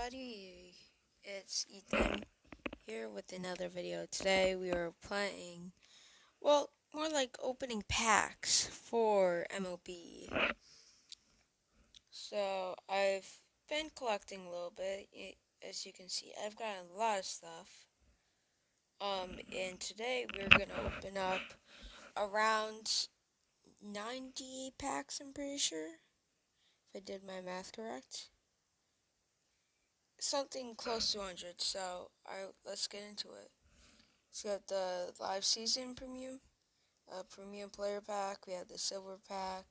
everybody, it's Ethan here with another video. Today we are playing, well, more like opening packs for MLB. So I've been collecting a little bit, as you can see. I've got a lot of stuff. And today we're gonna open up around 90 packs, I'm pretty sure, if I did my math correct. Something close to 100, so let's get into it. So we have the live season premium player pack. We have the silver pack,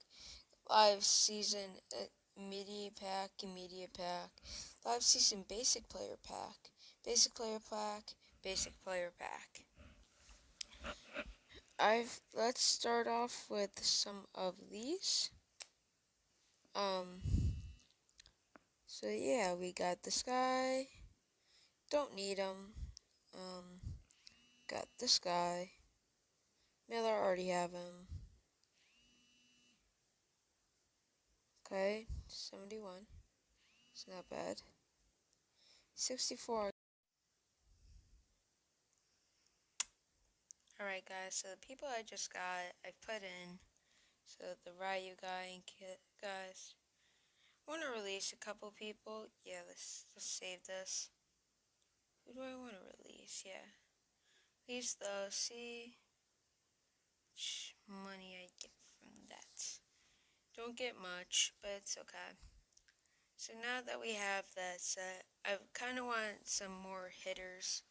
live season media pack, live season basic player pack, basic player pack, basic player pack. Let's start off with some of these. So yeah, we got this guy. Don't need him. Got this guy. Miller, already have him. Okay, 71. It's not bad. 64. Alright guys, so the people I just got, I put in. So the Ryu guy and Kit guys. I want to release a couple people. Yeah, let's save this. Who do I want to release? Yeah. Release those. See how much money I get from that. Don't get much, but it's okay. So now that we have that set, I kind of want some more hitters.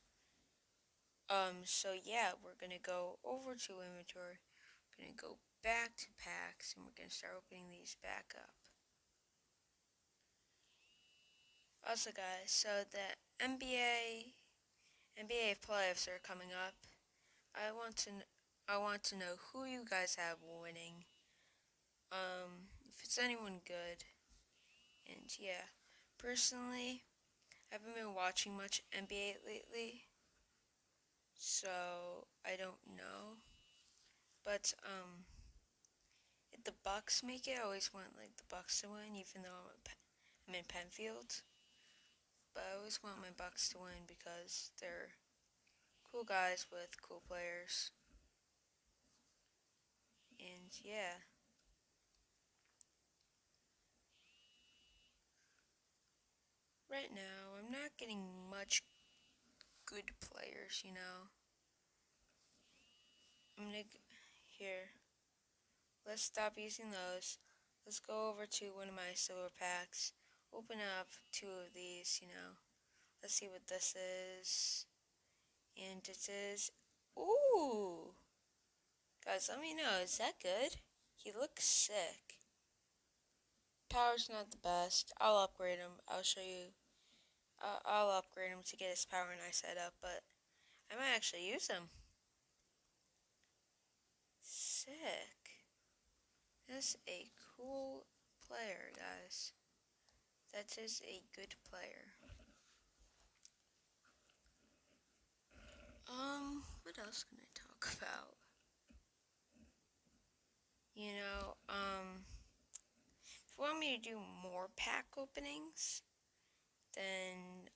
So yeah, we're gonna go over to inventory. We're gonna go back to packs, and we're gonna start opening these back up. Also, guys, so the NBA playoffs are coming up. I want to know who you guys have winning. If it's anyone good, and yeah, personally, I haven't been watching much NBA lately, so I don't know. But if the Bucks make it, I always want like the Bucks to win, even though I'm in Penfield. But I always want my Bucks to win because they're cool guys with cool players. And yeah. Right now, I'm not getting much good players, you know. Here. Let's stop using those. Let's go over to one of my silver packs. Open up two of these, you know. Let's see what this is. And it is, ooh. Guys, let me know, is that good? He looks sick. Power's not the best. I'll upgrade him. I'll show you. I'll upgrade him to get his power and I set up, but I might actually use him. Sick. That's a cool player, guys. That is a good player. What else can I talk about? You know, if you want me to do more pack openings, then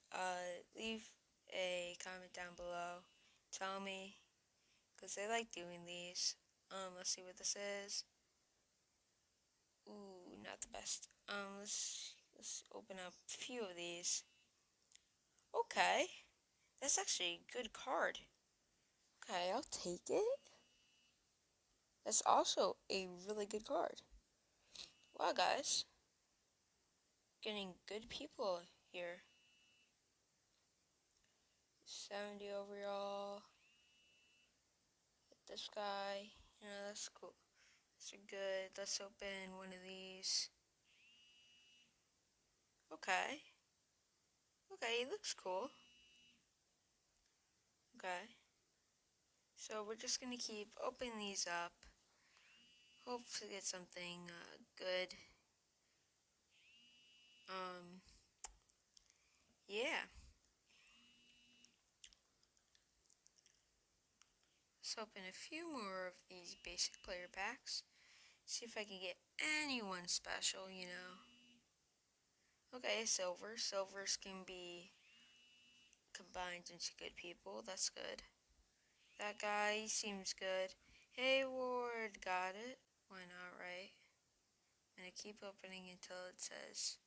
leave a comment down below. Tell me, because I like doing these. Let's see what this is. Ooh, not the best. Let's open up a few of these. Okay, that's actually a good card. Okay, I'll take it. That's also a really good card. Wow, guys, getting good people here. 70 overall. This guy, you know, that's cool. These are good. Let's open one of these. Okay. Okay, he looks cool. Okay. So we're just gonna keep opening these up. Hope to get something good. Yeah. Let's open a few more of these basic player packs. See if I can get anyone special, you know. Okay, silver. Silvers can be combined into good people. That's good. That guy seems good. Hayward, got it. Why not, right? I'm gonna keep opening until it says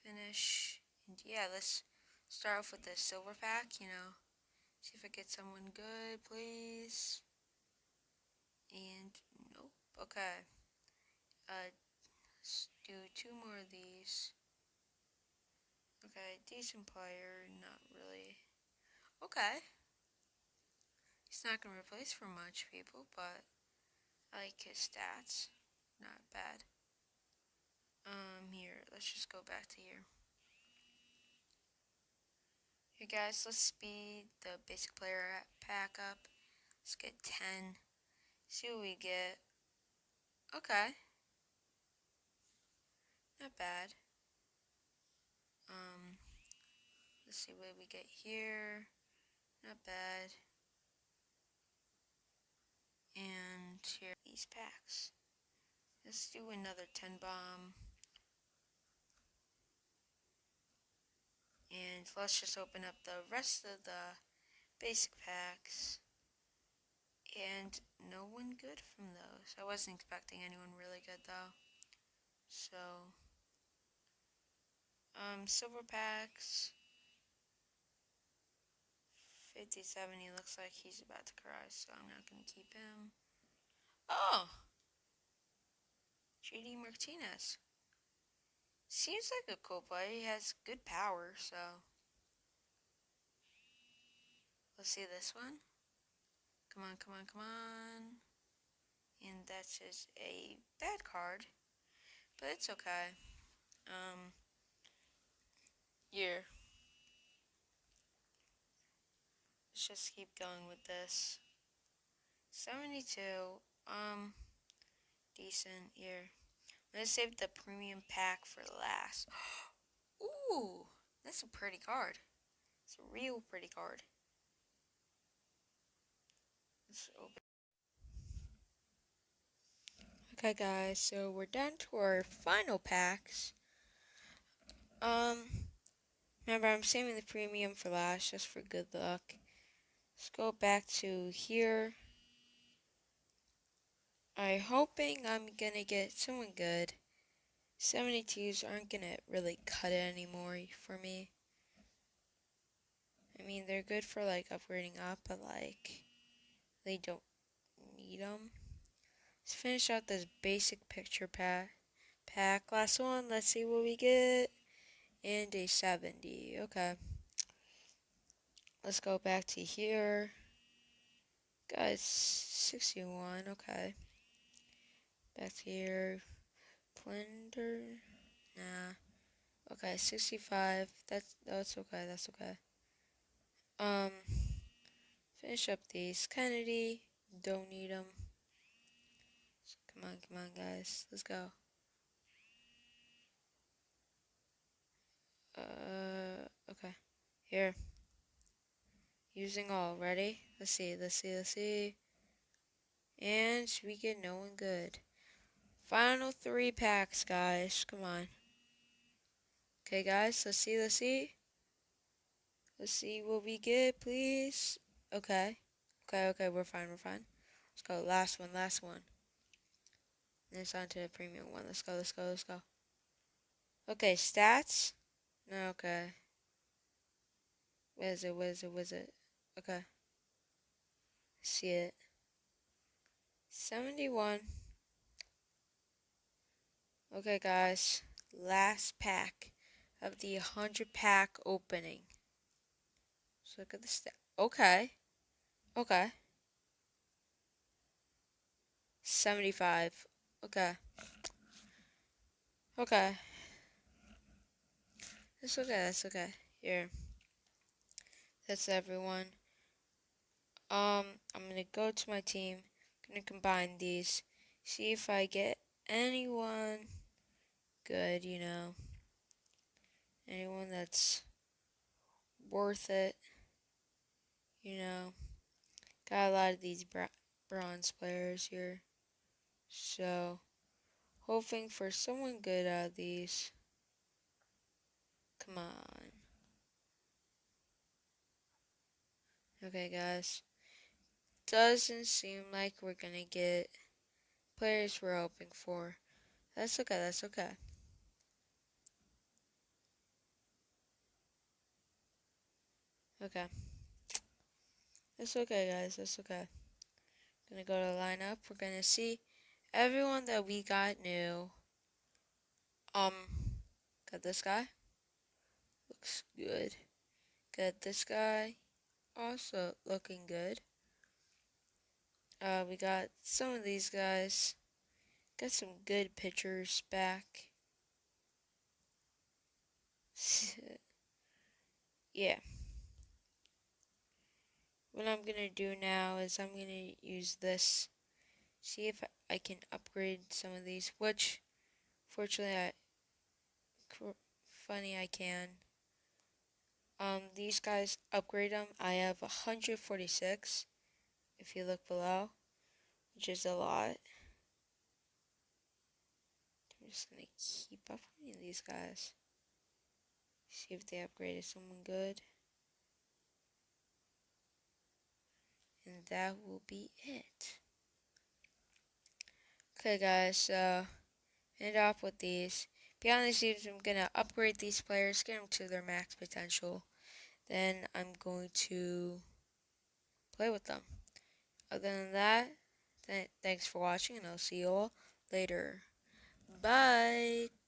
finish. And yeah, let's start off with the silver pack, See if I get someone good, please. And nope. Okay. Let's do two more of these. Okay, decent player, not really. Okay. He's not gonna replace for much people, but I like his stats. Not bad. Here, let's just go back to here. Hey guys, let's speed the basic player pack up. Let's get 10. See what we get. Okay. Not bad. Let's see what we get here. Not bad. And here these packs. Let's do another 10 bomb. And let's just open up the rest of the basic packs. And no one good from those. I wasn't expecting anyone really good though. So, silver packs. 57, he looks like he's about to cry, so I'm not going to keep him. Oh! JD Martinez. Seems like a cool player. He has good power, so. Let's see this one. Come on, come on, come on. And that's just a bad card. But it's okay. Here. Let's just keep going with this. 72. Decent here. I'm gonna save the premium pack for last. Ooh, that's a pretty card. It's a real pretty card. Let's open. Okay, guys, so we're down to our final packs. Remember, I'm saving the premium for last just for good luck. Let's go back to here. I'm hoping I'm gonna get someone good. 72s aren't gonna really cut it anymore for me. I mean, they're good for like upgrading up, but like they don't need them. Let's finish out this basic picture pack. Last one. Let's see what we get. And a 70. Okay. Let's go back to here. Guys, 61. Okay. Back to here. Blender. Nah. Okay, 65. That's okay. That's okay. Finish up these. Kennedy. Don't need them. So come on, guys. Let's go. Okay. Here. Using all. Ready? Let's see. And we get no one good. Final 3 packs, guys. Come on. Okay, guys. Let's see. Let's see what we get, please. Okay. Okay. We're fine. Let's go. Last one. And it's on to the premium one. Let's go. Okay, stats. No, okay. What is it? Okay. See it. 71. Okay, guys. Last pack of the 100 pack opening. So look at the stat. Okay. 75. Okay. That's okay. Here. That's everyone. I'm gonna go to my team. Gonna combine these. See if I get anyone good, Anyone that's worth it, Got a lot of these bronze players here. So, hoping for someone good out of these. Come on. Okay, guys. Doesn't seem like we're gonna get players we're hoping for. That's okay, that's okay. Okay. That's okay, guys, that's okay. Gonna go to the lineup. We're gonna see everyone that we got new. Um, got this guy. Looks good. Got this guy. Also looking good. We got some of these guys. Got some good pitchers back. Yeah. What I'm gonna do now is I'm gonna use this. See if I can upgrade some of these. Which, fortunately, funny I can. These guys upgrade them. I have 146. If you look below, which is a lot. I'm just gonna keep upgrading these guys. See if they upgraded someone good. And that will be it. Okay, guys, so end off with these. Beyond these teams, I'm gonna upgrade these players, get them to their max potential. Then I'm going to play with them. Other than that, thanks for watching, and I'll see you all later. Bye.